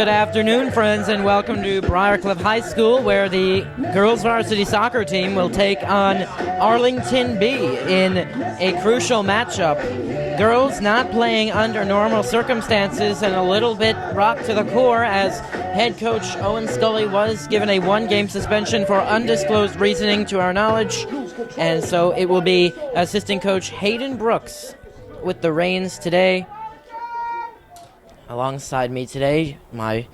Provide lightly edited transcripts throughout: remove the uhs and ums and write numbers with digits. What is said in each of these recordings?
Good afternoon, friends, and welcome to Briarcliff High School, where the girls varsity soccer team will take on Arlington B in a crucial matchup. Girls not playing under normal circumstances and a little bit rocked to the core as head coach Owen Scully was given a one-game suspension for undisclosed reasoning to our knowledge, and so it will be assistant coach Hayden Brooks with the reins today. Alongside me today, my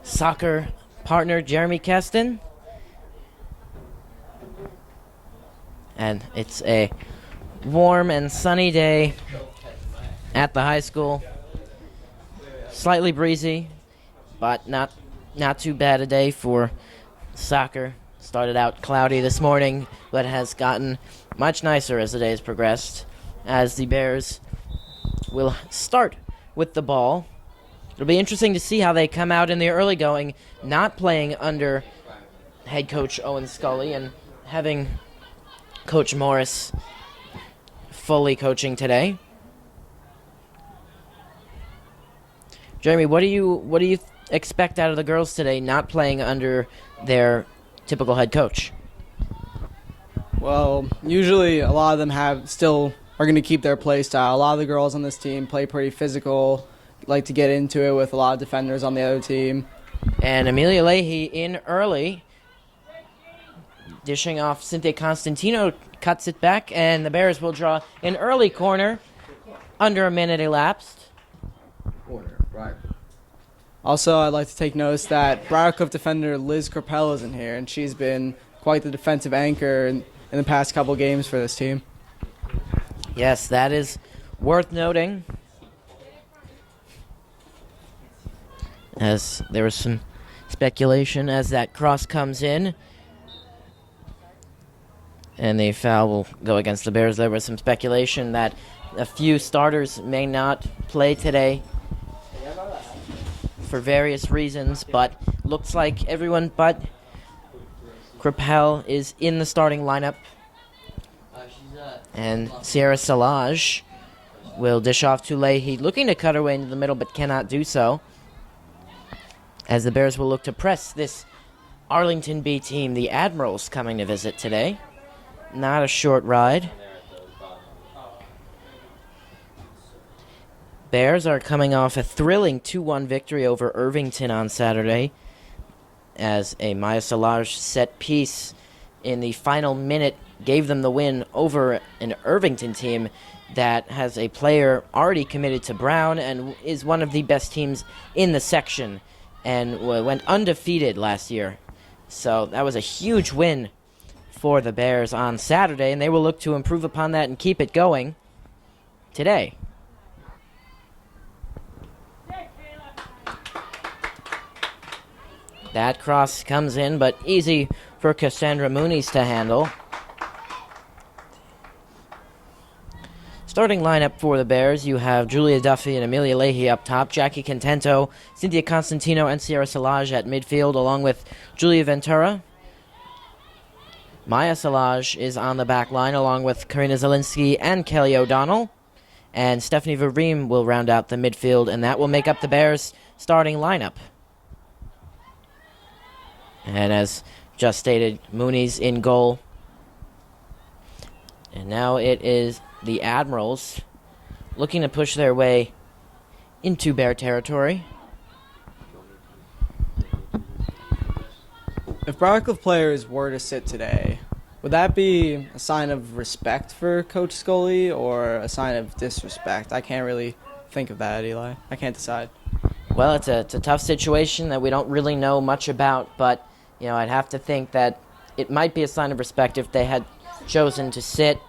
soccer partner, Jeremy Keston. And it's a warm and sunny day at the high school. Slightly breezy, but not too bad a day for soccer. Started out cloudy this morning, but has gotten much nicer as the day has progressed, as the Bears will start with the ball. It'll be interesting to see how they come out in the early going, not playing under head coach Owen Scully and having Coach Morris fully coaching today. Jeremy, what do you expect out of the girls today, not playing under their typical head coach? Well, usually a lot of them are going to keep their play style. A lot of the girls on this team play pretty physical, like to get into it with a lot of defenders on the other team. And Amelia Leahy in early, dishing off Cynthia Constantino, cuts it back, and the Bears will draw an early corner, under a minute elapsed. Corner, right. Also, I'd like to take notice that Briarcliff defender Liz Corpel isn't here, and she's been quite the defensive anchor in the past couple games for this team. Yes, that is worth noting, as there was some speculation as that cross comes in, and the foul will go against the Bears. There was some speculation that a few starters may not play today for various reasons, but looks like everyone but Crapel is in the starting lineup. And Sierra Salage will dish off to Leahy, looking to cut her way into the middle but cannot do so, as the Bears will look to press this Arlington B team. The Admirals coming to visit today. Not a short ride. Bears are coming off a thrilling 2-1 victory over Irvington on Saturday, as a Maya Salage set piece in the final minute gave them the win over an Irvington team that has a player already committed to Brown and is one of the best teams in the section, and went undefeated last year. So that was a huge win for the Bears on Saturday, and they will look to improve upon that and keep it going today. That cross comes in, but easy for Cassandra Muniz to handle. Starting lineup for the Bears, you have Julia Duffy and Amelia Leahy up top, Jackie Contento, Cynthia Constantino, and Sierra Salage at midfield, along with Julia Ventura. Maya Salage is on the back line, along with Karina Zielinski and Kelly O'Donnell. And Stephanie Vareem will round out the midfield, and that will make up the Bears' starting lineup. And as just stated, Muniz in goal. And now it is the Admirals looking to push their way into Bear territory. If Briarcliff players were to sit today, would that be a sign of respect for Coach Scully or a sign of disrespect? I can't really think of that, Eli. I can't decide. Well, it's a tough situation that we don't really know much about, but I'd have to think that it might be a sign of respect if they had chosen to sit,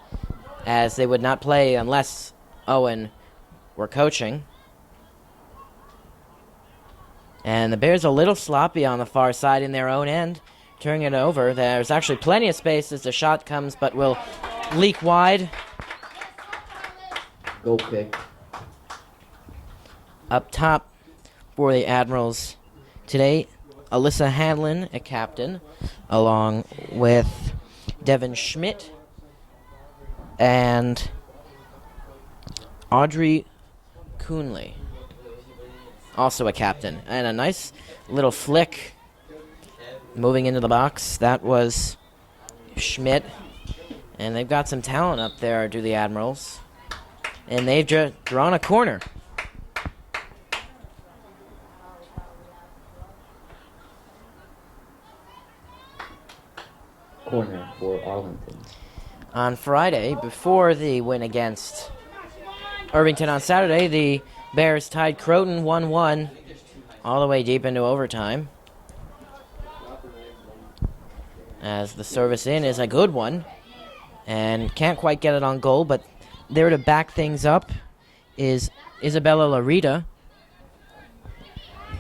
as they would not play unless Owen were coaching. And the Bears a little sloppy on the far side in their own end, turning it over. There's actually plenty of space as the shot comes, but will leak wide. Goal kick. Up top for the Admirals today, Alyssa Hanlon, a captain, along with Devin Schmidt and Audrey Coonley. also a captain. And a nice little flick moving into the box. That was Schmidt. And they've got some talent up there, do the Admirals. And they've drawn a corner. Corner for Arlington. On Friday, before the win against Irvington on Saturday, the Bears tied Croton 1-1 all the way deep into overtime. As the service in is a good one. And can't quite get it on goal, but there to back things up is Isabella Larita.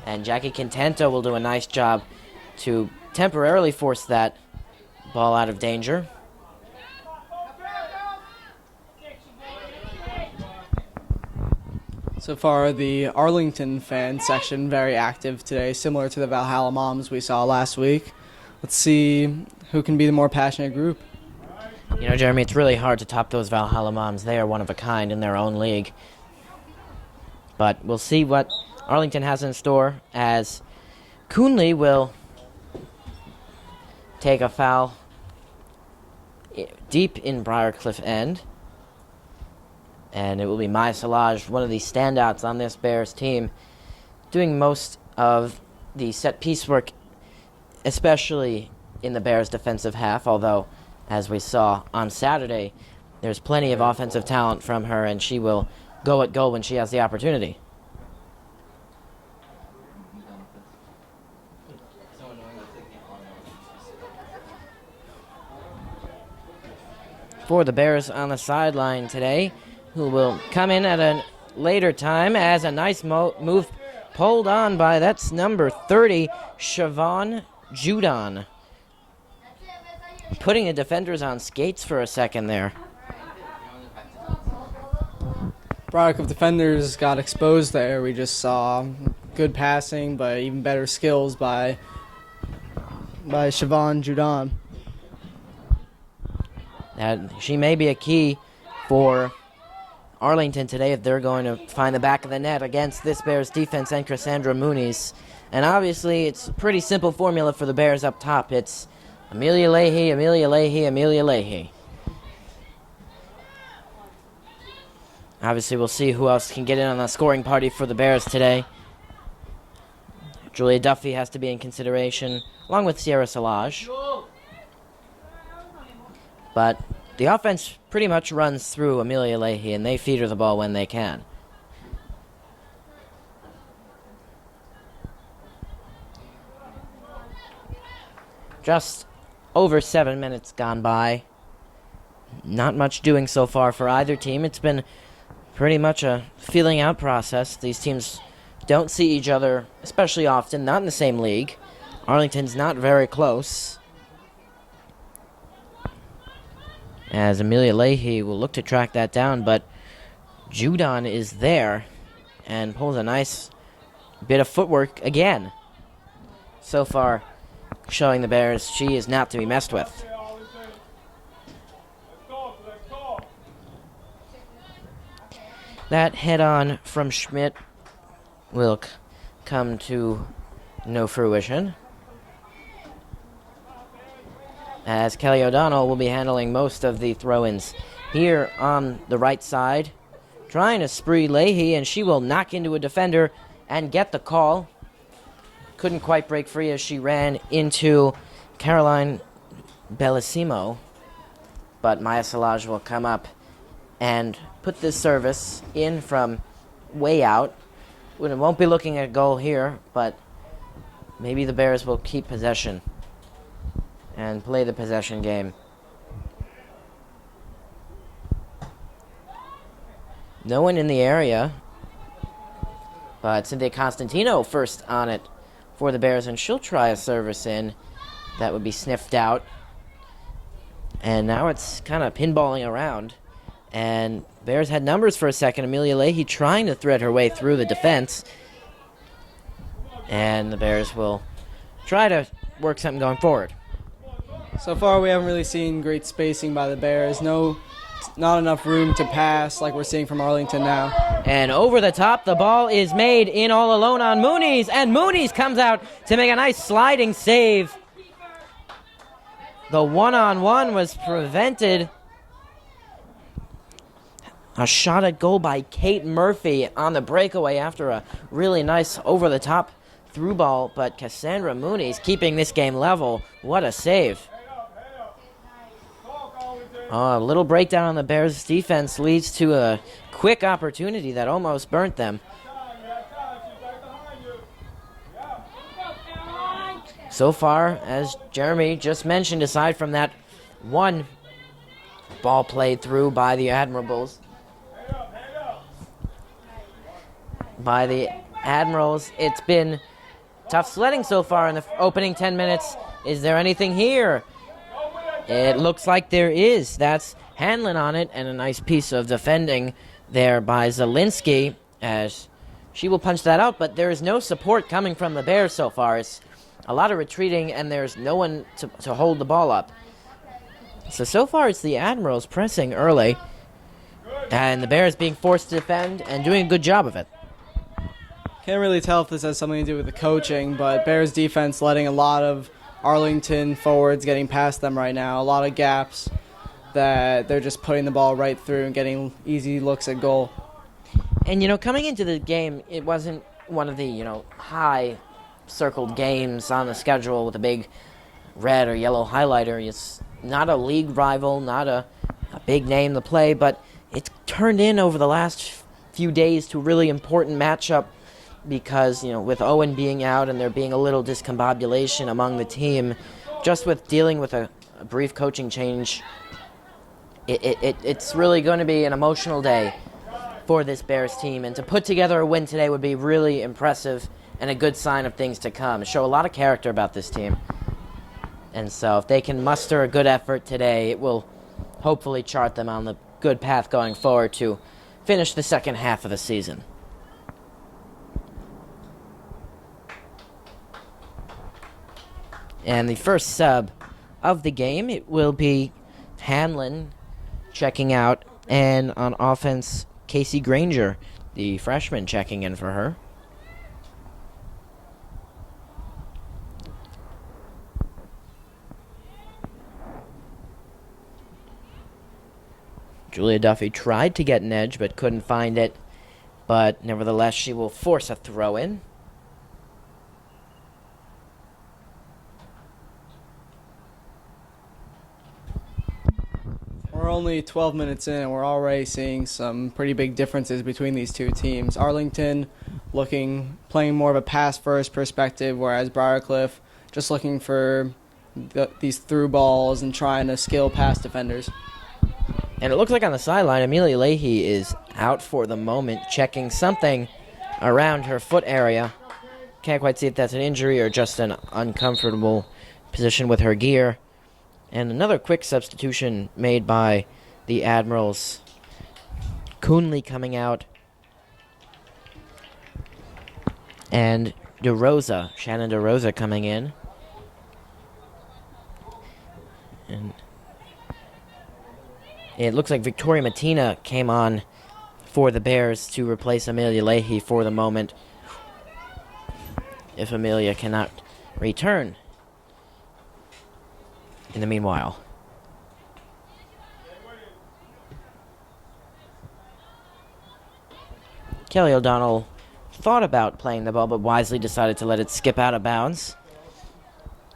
And Jackie Contento will do a nice job to temporarily force that ball out of danger. So far, the Arlington fan section very active today, similar to the Valhalla Moms we saw last week. Let's see who can be the more passionate group. You know, Jeremy, it's really hard to top those Valhalla Moms. They are one of a kind in their own league. But we'll see what Arlington has in store as Coonley will take a foul deep in Briarcliff end. And it will be Maya Salage, one of the standouts on this Bears team, doing most of the set-piece work, especially in the Bears' defensive half, although, as we saw on Saturday, there's plenty of offensive talent from her, and she will go at goal when she has the opportunity. For the Bears on the sideline today, who will come in at a later time as a nice move pulled on by, that's number 30, Siobhan Judon. Putting the defenders on skates for a second there. Product of defenders got exposed there. We just saw good passing, but even better skills by Siobhan Judon. She may be a key for Arlington today if they're going to find the back of the net against this Bears defense and Cassandra Mooney's. And obviously, it's a pretty simple formula for the Bears up top. It's Amelia Leahy, Amelia Leahy, Amelia Leahy. Obviously, we'll see who else can get in on the scoring party for the Bears today. Julia Duffy has to be in consideration, along with Sierra Salage. But the offense pretty much runs through Amelia Leahy, and they feed her the ball when they can. Just over 7 minutes gone by. Not much doing so far for either team. It's been pretty much a feeling out process. These teams don't see each other especially often, not in the same league. Arlington's not very close. As Amelia Leahy will look to track that down, but Judon is there and pulls a nice bit of footwork again. So far, showing the Bears she is not to be messed with. That head-on from Schmidt will come to no fruition, as Kelly O'Donnell will be handling most of the throw-ins. Here on the right side, trying to spree Leahy, and she will knock into a defender and get the call. Couldn't quite break free as she ran into Caroline Bellissimo, but Maya Salage will come up and put this service in from way out. We won't be looking at a goal here, but maybe the Bears will keep possession and play the possession game. No one in the area, but Cynthia Constantino first on it for the Bears, and she'll try a service in. That would be sniffed out. And now it's kind of pinballing around. And Bears had numbers for a second. Amelia Leahy trying to thread her way through the defense. And the Bears will try to work something going forward. So far, we haven't really seen great spacing by the Bears. No not enough room to pass like we're seeing from Arlington now. And over the top, the ball is made in all alone on Mooney's, and Mooney's comes out to make a nice sliding save. The one-on-one was prevented. A shot at goal by Kate Murphy on the breakaway after a really nice over-the-top through ball, but Cassandra Mooney's keeping this game level. What a save. A little breakdown on the Bears' defense leads to a quick opportunity that almost burnt them. So far, as Jeremy just mentioned, aside from that one ball played through by the Admirals, it's been tough sledding so far in the opening 10 minutes. Is there anything here? It looks like there is. That's Hanlon on it, and a nice piece of defending there by Zielinski as she will punch that out, but there is no support coming from the Bears so far. It's a lot of retreating, and there's no one to hold the ball up. So far it's the Admirals pressing early, and the Bears being forced to defend and doing a good job of it. Can't really tell if this has something to do with the coaching, but Bears defense letting a lot of Arlington forwards getting past them right now. A lot of gaps that they're just putting the ball right through and getting easy looks at goal. And, coming into the game, it wasn't one of the, high-circled games on the schedule with a big red or yellow highlighter. It's not a league rival, not a big name to play, but it's turned in over the last few days to a really important matchup because, with Owen being out and there being a little discombobulation among the team, just with dealing with a brief coaching change, it's really going to be an emotional day for this Bears team, and to put together a win today would be really impressive and a good sign of things to come. Show a lot of character about this team. And so if they can muster a good effort today, it will hopefully chart them on the good path going forward to finish the second half of the season. And the first sub of the game, it will be Hanlon checking out, and on offense, Casey Granger, the freshman, checking in for her. Julia Duffy tried to get an edge but couldn't find it, but nevertheless she will force a throw in. We're only 12 minutes in, and we're already seeing some pretty big differences between these two teams. Arlington playing more of a pass-first perspective, whereas Briarcliff just looking for these through balls and trying to skill past defenders. And it looks like on the sideline, Amelia Leahy is out for the moment, checking something around her foot area. Can't quite see if that's an injury or just an uncomfortable position with her gear. And another quick substitution made by the Admirals. Coonley coming out. And Shannon DeRosa coming in. And it looks like Victoria Matina came on for the Bears to replace Amelia Leahy for the moment, if Amelia cannot return in the meanwhile. Kelly O'Donnell thought about playing the ball, but wisely decided to let it skip out of bounds.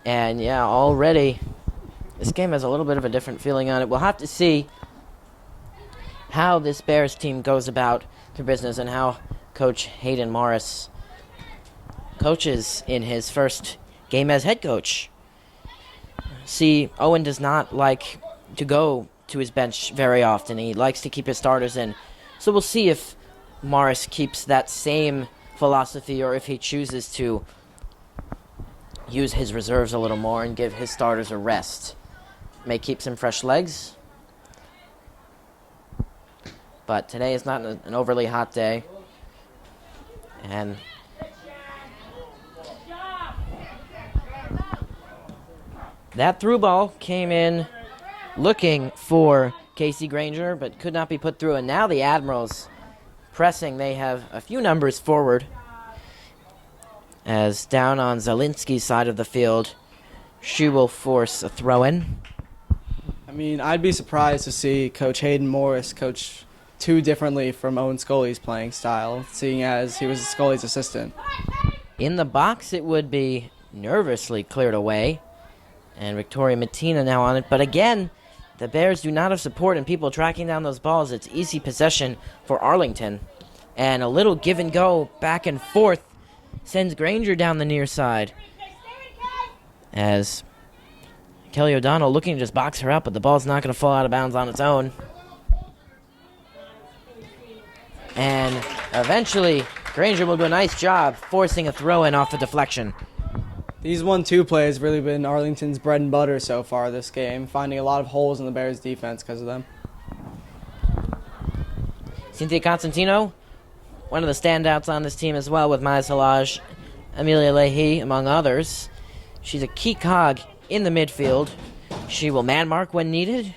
And yeah, already this game has a little bit of a different feeling on it. We'll have to see how this Bears team goes about their business and how Coach Hayden Morris coaches in his first game as head coach. See, Owen does not like to go to his bench very often. He likes to keep his starters in. So we'll see if Morris keeps that same philosophy or if he chooses to use his reserves a little more and give his starters a rest. May keep some fresh legs. But today is not an overly hot day. And that through ball came in looking for Casey Granger, but could not be put through. And now the Admirals pressing. They have a few numbers forward. As down on Zielinski's side of the field, she will force a throw-in. I mean, I'd be surprised to see Coach Hayden Morris coach too differently from Owen Scully's playing style, seeing as he was Scully's assistant. In the box, it would be nervously cleared away. And Victoria Matina now on it. But again, the Bears do not have support and people tracking down those balls. It's easy possession for Arlington. And a little give and go back and forth sends Granger down the near side. As Kelly O'Donnell looking to just box her up, but the ball's not going to fall out of bounds on its own. And eventually, Granger will do a nice job forcing a throw-in off the deflection. These 1-2 plays have really been Arlington's bread and butter so far this game, finding a lot of holes in the Bears' defense because of them. Cynthia Constantino, one of the standouts on this team as well, with Maya Salage, Amelia Leahy, among others. She's a key cog in the midfield. She will man mark when needed.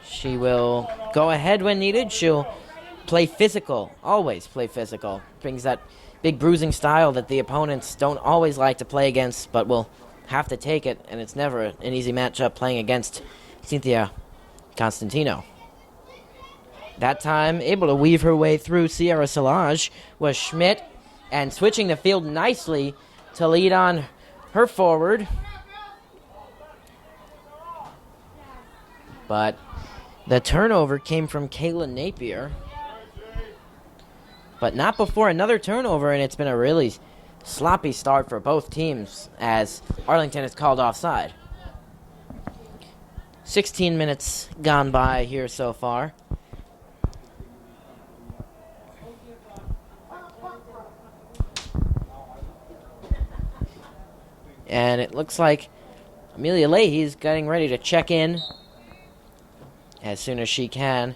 She will go ahead when needed. She'll play physical, always play physical. Brings that big bruising style that the opponents don't always like to play against, but will have to take it, and it's never an easy matchup playing against Cynthia Constantino. That time, able to weave her way through Sierra Salage was Schmidt, and switching the field nicely to lead on her forward. But the turnover came from Kayla Napier. But not before another turnover, and it's been a really sloppy start for both teams as Arlington is called offside. 16 minutes gone by here so far. And it looks like Amelia Leahy is getting ready to check in as soon as she can.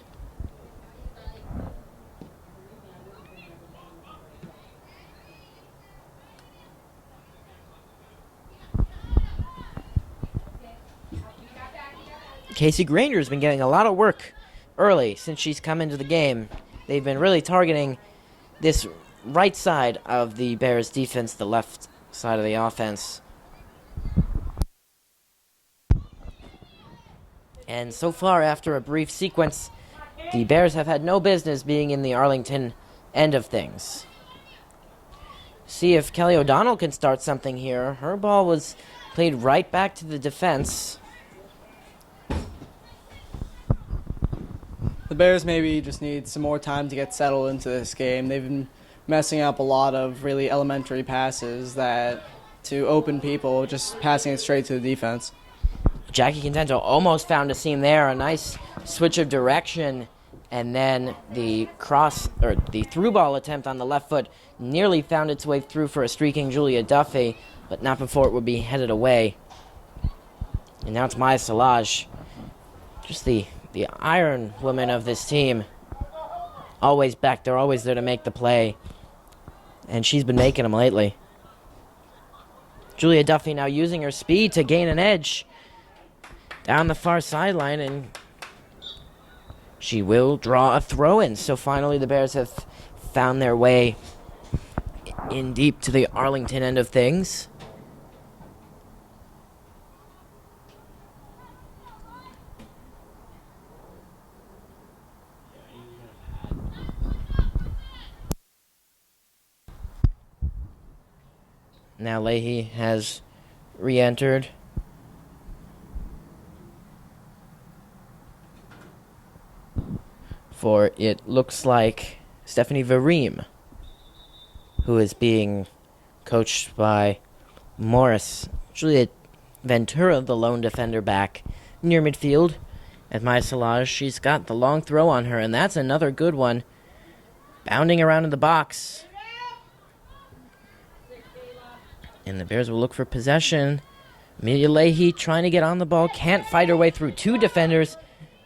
Casey Granger has been getting a lot of work early since she's come into the game. They've been really targeting this right side of the Bears' defense, the left side of the offense. And so far, after a brief sequence, the Bears have had no business being in the Arlington end of things. See if Kelly O'Donnell can start something here. Her ball was played right back to the defense. The Bears maybe just need some more time to get settled into this game. They've been messing up a lot of really elementary passes that to open people, just passing it straight to the defense. Jackie Contento almost found a seam there, a nice switch of direction, and then the through ball attempt on the left foot nearly found its way through for a streaking Julia Duffy, but not before it would be headed away. And now it's Maya Salage, just the iron woman of this team. Always back there, always there to make the play. And she's been making them lately. Julia Duffy now using her speed to gain an edge down the far sideline, and she will draw a throw-in. So finally the Bears have found their way in deep to the Arlington end of things. Now Leahy has re-entered. For it looks like Stephanie Vareem, who is being coached by Morris. Juliet Ventura, the lone defender, back near midfield. At Maya Salage, she's got the long throw on her, and that's another good one. Bounding around in the box. And the Bears will look for possession. Amelia Leahy trying to get on the ball. Can't fight her way through two defenders.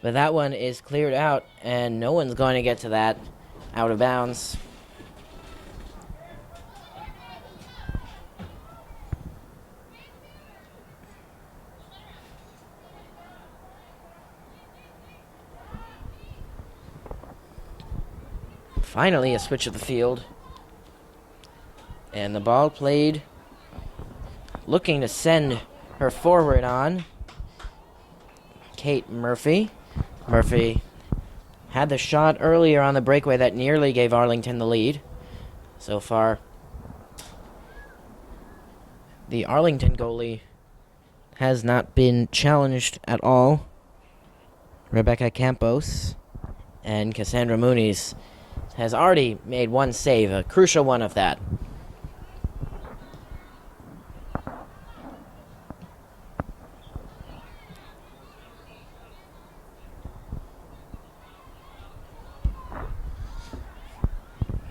But that one is cleared out. And no one's going to get to that. Out of bounds. Finally, a switch of the field. And the ball played, looking to send her forward on Kate Murphy. Murphy had the shot earlier on the breakaway that nearly gave Arlington the lead. So far, the Arlington goalie has not been challenged at all. Rebecca Campos and Cassandra Muniz has already made one save, a crucial one of that.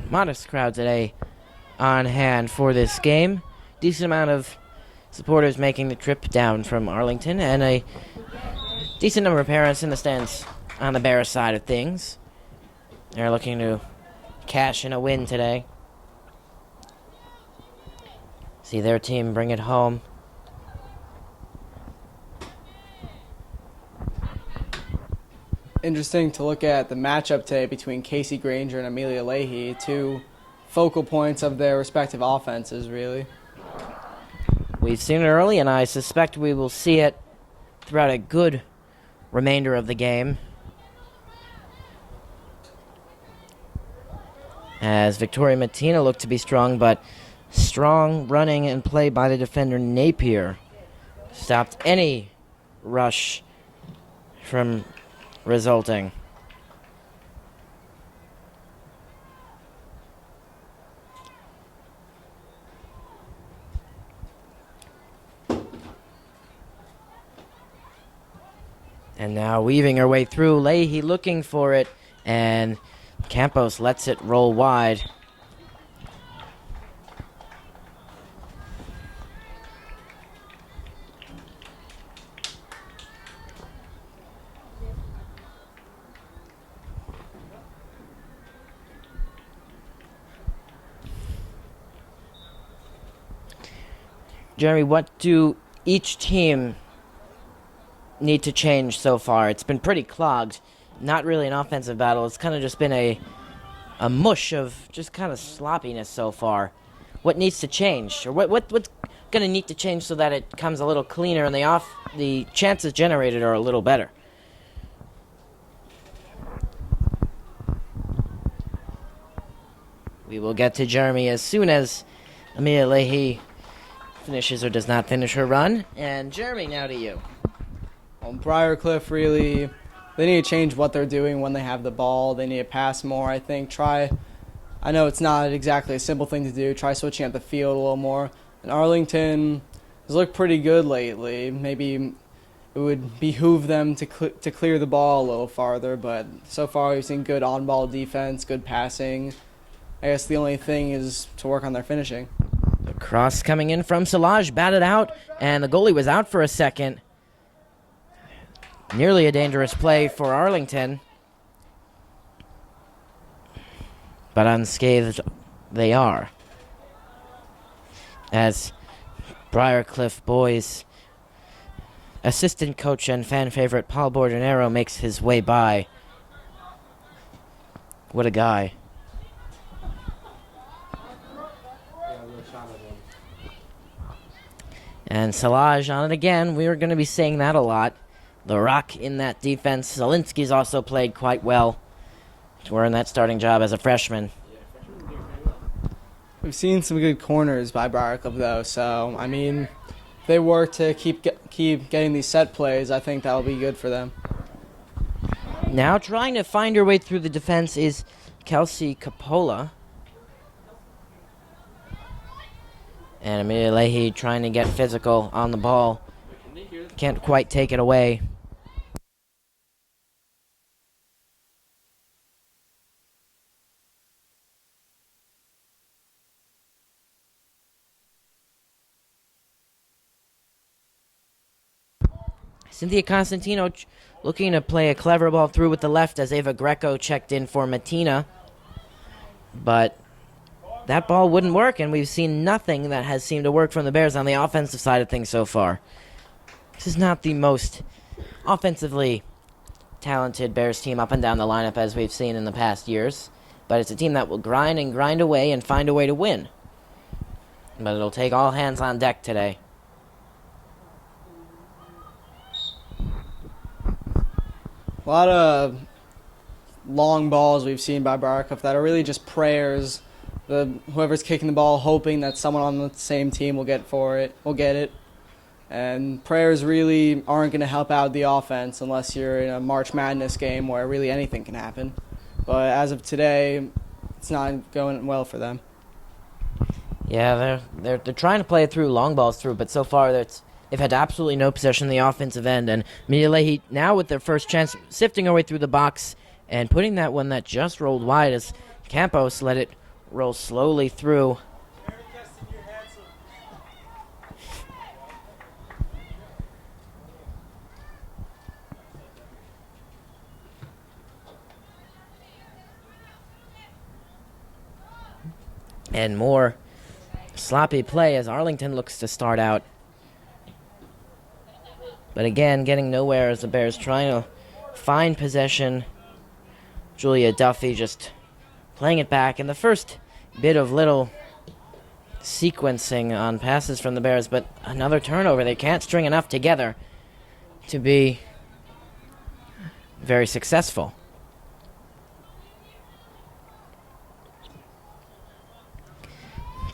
Modest crowd today on hand for this game. Decent amount of supporters making the trip down from Arlington, and a decent number of parents in the stands on the Bears side of things. They're looking to cash in a win today. See their team bring it home. Interesting to look at the matchup today between Casey Granger and Amelia Leahy, two focal points of their respective offenses, really. We've seen it early, and I suspect we will see it throughout a good remainder of the game. As Victoria Matina looked to be strong, but strong running and play by the defender Napier stopped any rush from resulting. And now weaving her way through, Leahy looking for it, and Campos lets it roll wide. Jeremy, what do each team need to change so far? It's been pretty clogged. Not really an offensive battle. It's kind of just been a mush of just kind of sloppiness so far. What needs to change? Or what's going to need to change so that it comes a little cleaner and the chances generated are a little better? We will get to Jeremy as soon as Amelia Leahy finishes or does not finish her run. And Jeremy, now to you. Well, Briarcliff really, they need to change what they're doing when they have the ball. They need to pass more, I think. I know it's not exactly a simple thing to do. Try switching up the field a little more. And Arlington has looked pretty good lately. Maybe it would behoove them to clear the ball a little farther, but so far we've seen good on-ball defense, good passing. I guess the only thing is to work on their finishing. The cross coming in from Solage, batted out, and the goalie was out for a second. Nearly a dangerous play for Arlington. But unscathed they are. As Briarcliff boys assistant coach and fan favorite Paul Bordenero makes his way by. What a guy. And Solage on it again. We are going to be saying that a lot. The rock in that defense. Zielinski's also played quite well to earn that starting job as a freshman. We've seen some good corners by Briarcliff, though, so, I mean, if they work to keep getting these set plays, I think that'll be good for them. Now trying to find her way through the defense is Kelsey Capola. And Amelia Leahy trying to get physical on the ball. Can't quite take it away. Cynthia Constantino looking to play a clever ball through with the left as Ava Greco checked in for Matina. But that ball wouldn't work, and we've seen nothing that has seemed to work from the Bears on the offensive side of things so far. This is not the most offensively talented Bears team up and down the lineup as we've seen in the past years. but it's a team that will grind and grind away and find a way to win. But it'll take all hands on deck today. A lot of long balls we've seen by Briarcliff that are really just prayers. Whoever's kicking the ball hoping that someone on the same team will get it. And prayers really aren't going to help out the offense unless you're in a March Madness game where really anything can happen. But as of today, it's not going well for them. Yeah, they're trying to play it through, long balls through, but so far they've had absolutely no possession in the offensive end. And Amelia Leahy now with their first chance, sifting her way through the box and putting that one that just rolled wide as Campos let it roll slowly through. And more sloppy play as Arlington looks to start out. But again, getting nowhere as the Bears trying to find possession. Julia Duffy just playing it back. And the first bit of little sequencing on passes from the Bears, but another turnover. They can't string enough together to be very successful.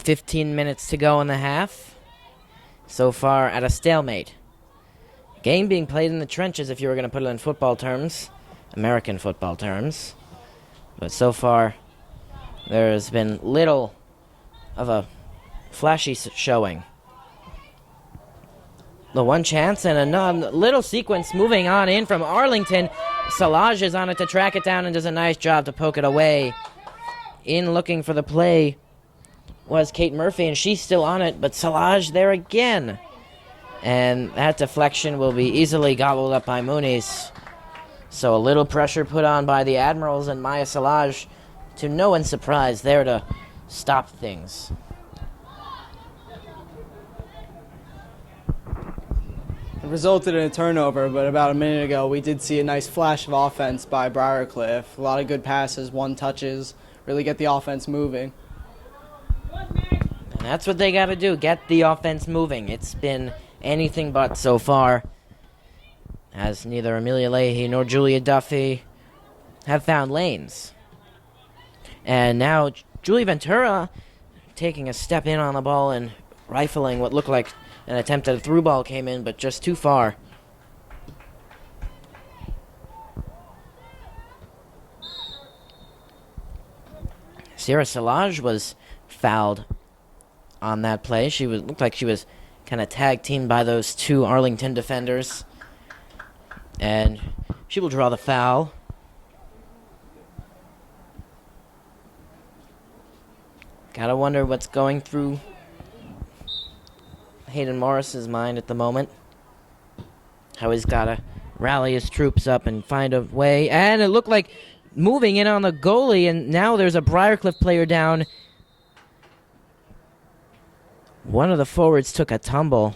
"15 minutes to go in the half. So far at a stalemate. Game being played in the trenches if you were going to put it in football terms, American football terms. But so far, there has been little of a flashy showing. The one chance and a little sequence moving on in from Arlington. Salage is on it to track it down and does a nice job to poke it away. In looking for the play was Kate Murphy, and she's still on it, but Salage there again. And that deflection will be easily gobbled up by Muniz. So a little pressure put on by the Admirals and Maya Salage, to no one's surprise, there to stop things. It resulted in a turnover, but about a minute ago we did see a nice flash of offense by Briarcliff. A lot of good passes, one touches, really get the offense moving. And that's what they got to do, get the offense moving. It's been anything but so far, as neither Amelia Leahy nor Julia Duffy have found lanes. And now Julie Ventura taking a step in on the ball and rifling what looked like an attempt at a through ball came in, but just too far. Sierra Salage was fouled on that play. Looked like she was kind of tag teamed by those two Arlington defenders. And she will draw the foul. Gotta wonder what's going through Hayden Morris's mind at the moment. How he's gotta rally his troops up and find a way. And it looked like moving in on the goalie, and now there's a Briarcliff player down. One of the forwards took a tumble.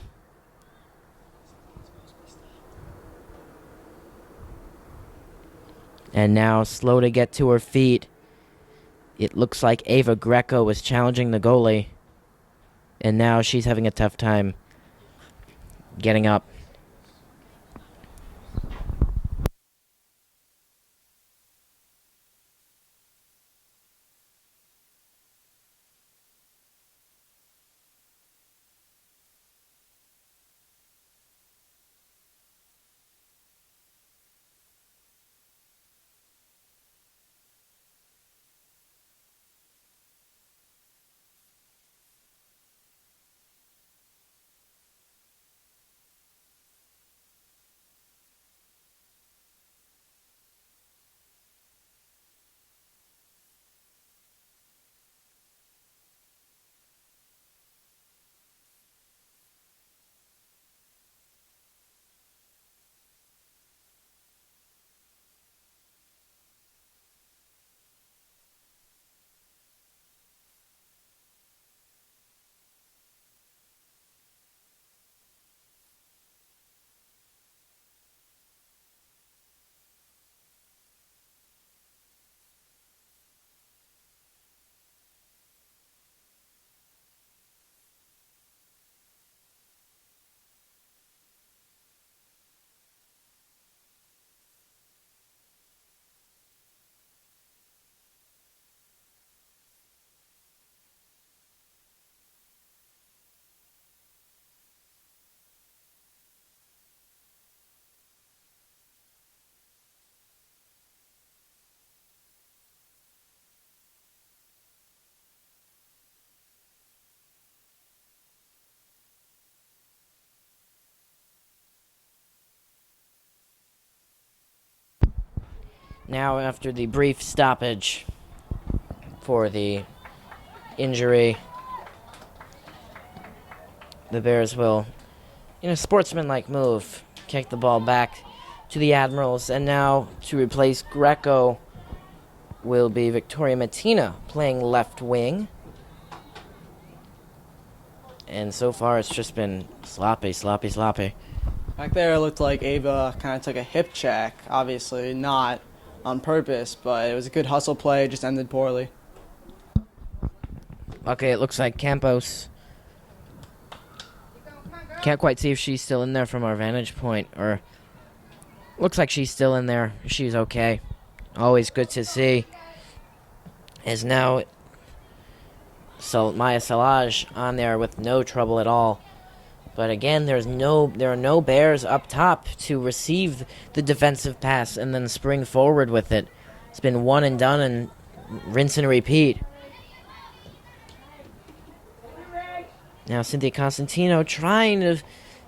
And now slow to get to her feet. It looks like Ava Greco was challenging the goalie. And now she's having a tough time getting up. Now, after the brief stoppage for the injury, the Bears will, in a sportsmanlike move, kick the ball back to the Admirals. And now, to replace Greco, will be Victoria Matina playing left wing. And so far, it's just been sloppy. Back there, it looked like Ava kind of took a hip check. Obviously, not on purpose, but it was a good hustle play. Just ended poorly. Okay, it looks like Campos. Can't quite see if she's still in there from our vantage point, or looks like she's still in there. She's okay. Always good to see. Is now Maya Salage on there with no trouble at all. But again, there are no Bears up top to receive the defensive pass and then spring forward with it. It's been one and done and rinse and repeat. Now Cynthia Constantino trying to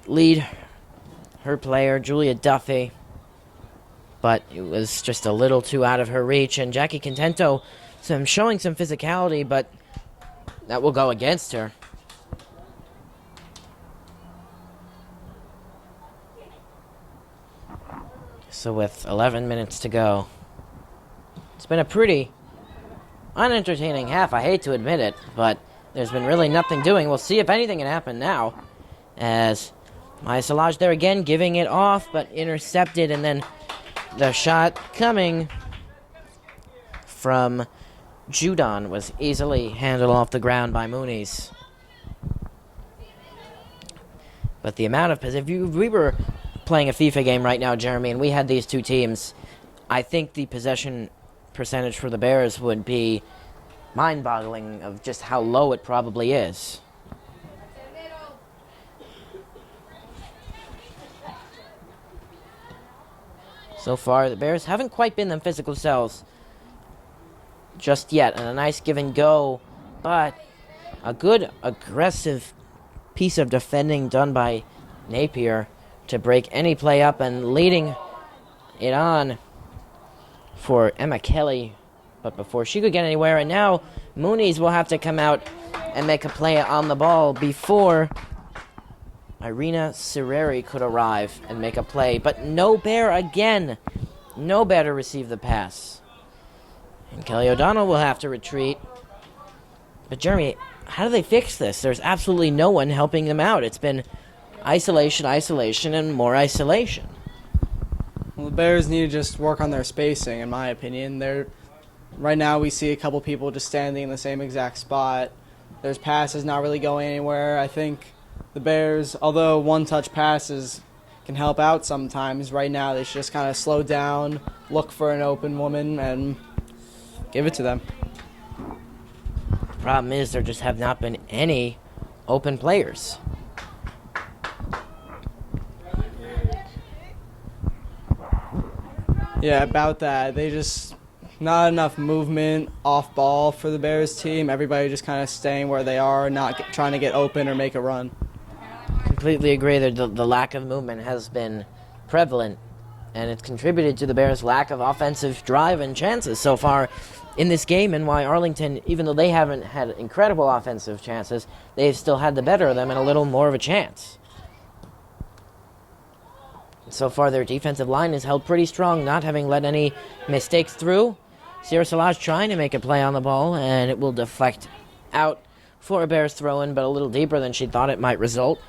lead her player, Julia Duffy. But it was just a little too out of her reach. And Jackie Contento showing some physicality, but that will go against her. So with 11 minutes to go, it's been a pretty unentertaining half. I hate to admit it, but there's been really nothing doing. We'll see if anything can happen now. As Maya Salage there again, giving it off, but intercepted, and then the shot coming from Judon was easily handled off the ground by Moonies. But the amount of if we were playing a FIFA game right now, Jeremy, and we had these two teams, I think the possession percentage for the Bears would be mind-boggling of just how low it probably is. So far, the Bears haven't quite been them physical selves just yet, and a nice give and go, but a good aggressive piece of defending done by Napier to break any play up and leading it on for Emma Kelly. But before she could get anywhere, and now Moonies will have to come out and make a play on the ball before Irina Serreri could arrive and make a play. But no Bear again. No Bear to receive the pass. And Kelly O'Donnell will have to retreat. But Jeremy, how do they fix this? There's absolutely no one helping them out. It's been isolation, and more isolation. Well, the Bears need to just work on their spacing, in my opinion. Right now we see a couple people just standing in the same exact spot. There's passes not really going anywhere. I think the Bears, although one-touch passes can help out sometimes, right now they should just kind of slow down, look for an open woman, and give it to them. The problem is there just have not been any open players. Yeah, about that. Not enough movement off ball for the Bears team. Everybody just kind of staying where they are, not trying to get open or make a run. Completely agree that the lack of movement has been prevalent, and it's contributed to the Bears' lack of offensive drive and chances so far in this game, and why Arlington, even though they haven't had incredible offensive chances, they've still had the better of them and a little more of a chance. So far, their defensive line is held pretty strong, not having let any mistakes through. Sierra Salage trying to make a play on the ball, and it will deflect out for a Bears throw-in, but a little deeper than she thought it might result.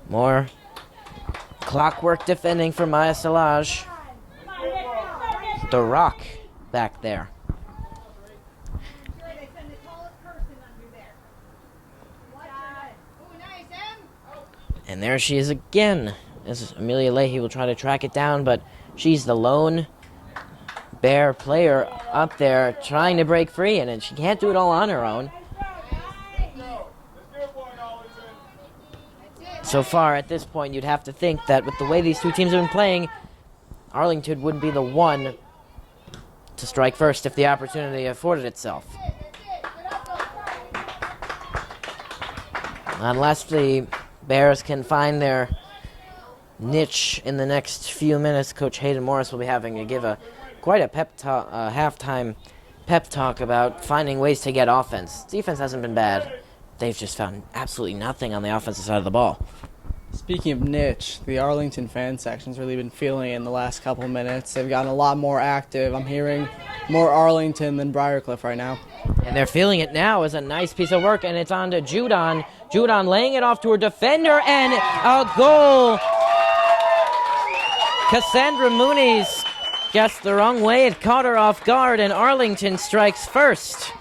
More clockwork defending for Maya Salage. The Rock back there. And there she is again, as Amelia Leahy will try to track it down, but she's the lone Bear player up there trying to break free, and she can't do it all on her own. So far, at this point, you'd have to think that with the way these two teams have been playing, Arlington would be the one to strike first if the opportunity afforded itself. Unless the Bears can find their niche in the next few minutes, Coach Hayden Morris will be having to give quite a halftime pep talk about finding ways to get offense. Defense hasn't been bad. They've just found absolutely nothing on the offensive side of the ball. Speaking of niche, the Arlington fan section's really been feeling it in the last couple of minutes. They've gotten a lot more active. I'm hearing more Arlington than Briarcliff right now. And they're feeling it now as a nice piece of work, and it's on to Judon. Judon laying it off to her defender, and a goal. Cassandra Mooney's guessed the wrong way. It caught her off guard, and Arlington strikes first.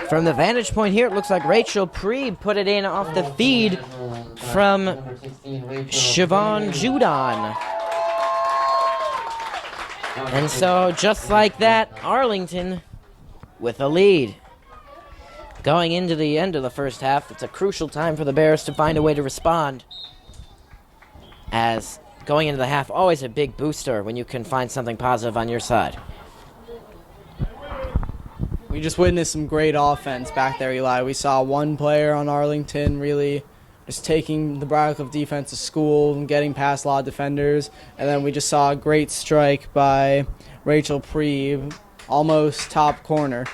From the vantage point here, it looks like Rachel Preeb put it in off the feed from Siobhan Judon. And so, just like that, Arlington with a lead. Going into the end of the first half, it's a crucial time for the Bears to find a way to respond. As going into the half, always a big booster when you can find something positive on your side. We just witnessed some great offense back there, Eli. We saw one player on Arlington really just taking the Briarcliff defense to school and getting past a lot of defenders. And then we just saw a great strike by Rachel Preeb, almost top corner.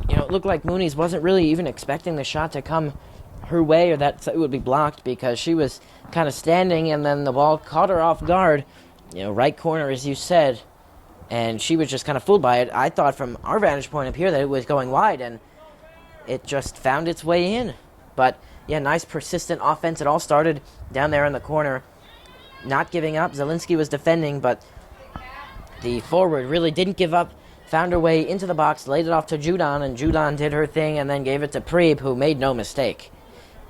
You know, it looked like Mooney's wasn't really even expecting the shot to come her way or that it would be blocked because she was kind of standing and then the ball caught her off guard. You know, right corner, as you said. And she was just kind of fooled by it. I thought from our vantage point up here that it was going wide, and it just found its way in. But, yeah, nice persistent offense. It all started down there in the corner. Not giving up. Zielinski was defending, but the forward really didn't give up. Found her way into the box, laid it off to Judon, and Judon did her thing and then gave it to Preeb, who made no mistake.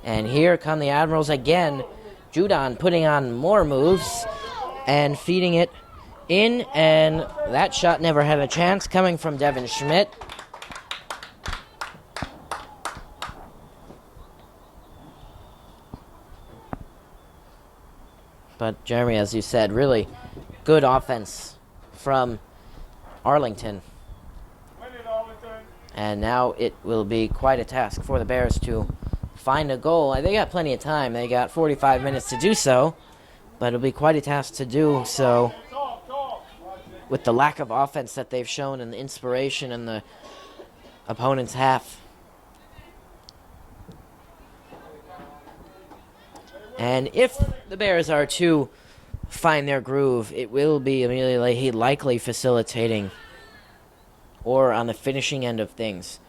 And here come the Admirals again. Judon putting on more moves and feeding it in, and that shot never had a chance, coming from Devin Schmidt. But Jeremy, as you said, really good offense from Arlington. And now it will be quite a task for the Bears to find a goal. They got plenty of time. They got 45 minutes to do so, but it'll be quite a task to do so with the lack of offense that they've shown and the inspiration in the opponent's half. And if the Bears are to find their groove, it will be Amelia Leahy likely facilitating or on the finishing end of things.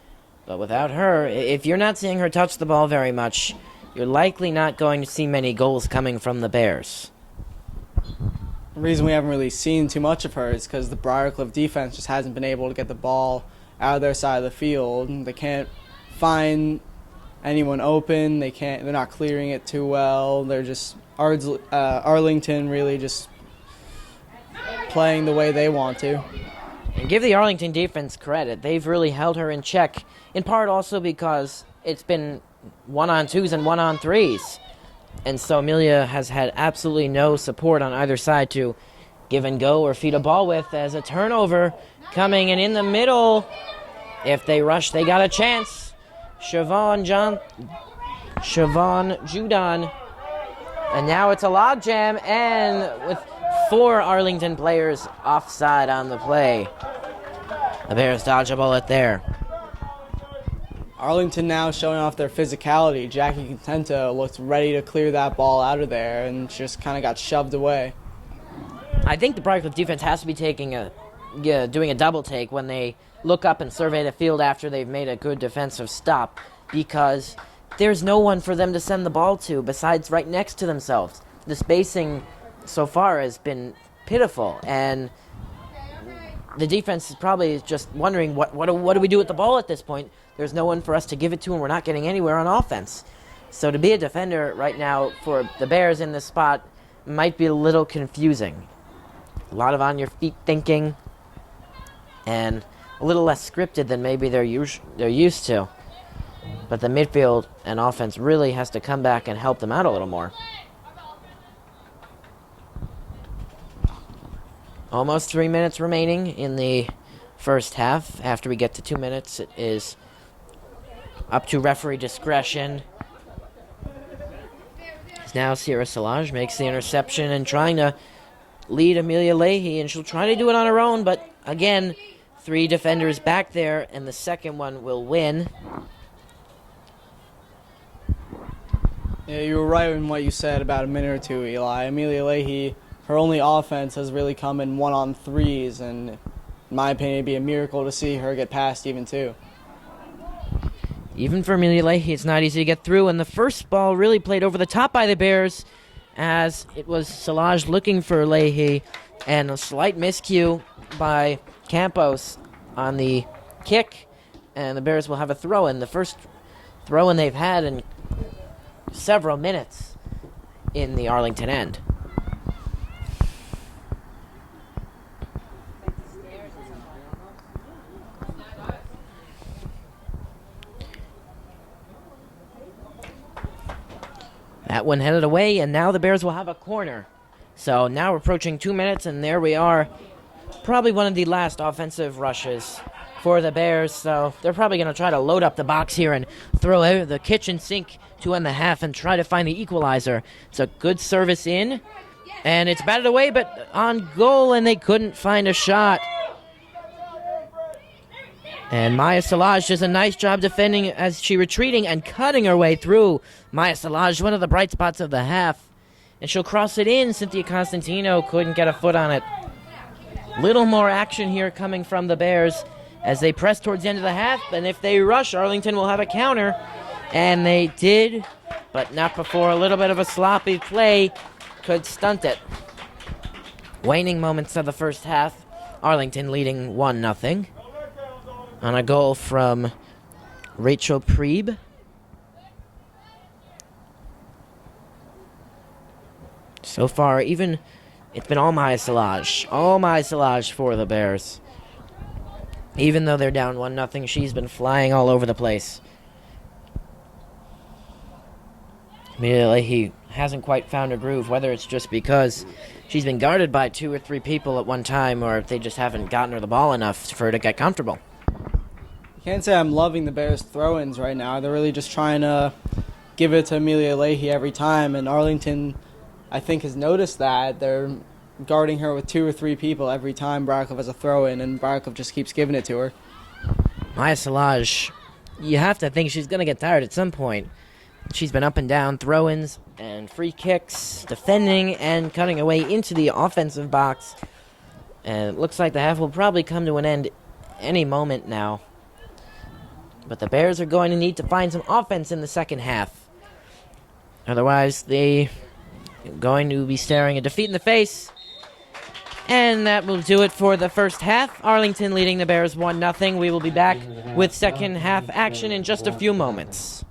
But without her, if you're not seeing her touch the ball very much, you're likely not going to see many goals coming from the Bears. The reason we haven't really seen too much of her is because the Briarcliff defense just hasn't been able to get the ball out of their side of the field. They can't find anyone open. They're not clearing it too well. They're just Arlington really just playing the way they want to. And give the Arlington defense credit. They've really held her in check, in part also because it's been 1-on-2s and 1-on-3s. And so Amelia has had absolutely no support on either side to give and go or feed a ball with, as a turnover coming, and in the middle, if they rush, they got a chance. Siobhan Judon. And now it's a logjam, and with 4 Arlington players offside on the play. The Bears dodge a bullet there. Arlington now showing off their physicality. Jackie Contento looked ready to clear that ball out of there and just kind of got shoved away. I think the Briarcliff defense has to be doing a double take when they look up and survey the field after they've made a good defensive stop, because there's no one for them to send the ball to besides right next to themselves. The spacing so far has been pitiful, and the defense is probably just wondering what do we do with the ball at this point. There's no one for us to give it to, and we're not getting anywhere on offense. So to be a defender right now for the Bears in this spot might be a little confusing. A lot of on-your-feet thinking, and a little less scripted than maybe they're used to. But the midfield and offense really has to come back and help them out a little more. Almost 3 minutes remaining in the first half. After we get to 2 minutes, it is up to referee discretion. Now Sierra Salage makes the interception and trying to lead Amelia Leahy, and she'll try to do it on her own, but again, 3 defenders back there, and the second one will win. Yeah, you were right in what you said about a minute or two, Eli. Amelia Leahy, her only offense has really come in 1-on-3s, and in my opinion, it'd be a miracle to see her get past even 2. Even for Amelia Leahy, it's not easy to get through, and the first ball really played over the top by the Bears, as it was Salage looking for Leahy, and a slight miscue by Campos on the kick, and the Bears will have a throw-in. The first throw-in they've had in several minutes in the Arlington end. That one headed away, and now the Bears will have a corner. So now we're approaching 2 minutes, and there we are. Probably one of the last offensive rushes for the Bears, so they're probably going to try to load up the box here and throw out the kitchen sink to end the half and try to find the equalizer. It's a good service in, and it's batted away, but on goal, and they couldn't find a shot. And Maya Salage does a nice job defending as she retreating and cutting her way through. Maya Salage, one of the bright spots of the half. And she'll cross it in. Cynthia Constantino couldn't get a foot on it. Little more action here coming from the Bears as they press towards the end of the half. And if they rush, Arlington will have a counter. And they did, but not before a little bit of a sloppy play could stunt it. Waning moments of the first half. Arlington leading 1-0. On a goal from Rachel Preeb. So far, even it's been all Maya Salage for the Bears. Even though they're down 1-0, she's been flying all over the place. Immediately, he hasn't quite found a groove, whether it's just because she's been guarded by 2 or 3 people at one time, or if they just haven't gotten her the ball enough for her to get comfortable. Can't say I'm loving the Bears' throw-ins right now. They're really just trying to give it to Amelia Leahy every time, and Arlington, I think, has noticed that. They're guarding her with 2 or 3 people every time Barkov has a throw-in, and Barkov just keeps giving it to her. Maya Salage, you have to think she's going to get tired at some point. She's been up and down throw-ins and free kicks, defending and cutting away into the offensive box. And it looks like the half will probably come to an end any moment now. But the Bears are going to need to find some offense in the second half. Otherwise, they are going to be staring a defeat in the face. And that will do it for the first half. Arlington leading the Bears 1-0. We will be back with second half action in just a few moments.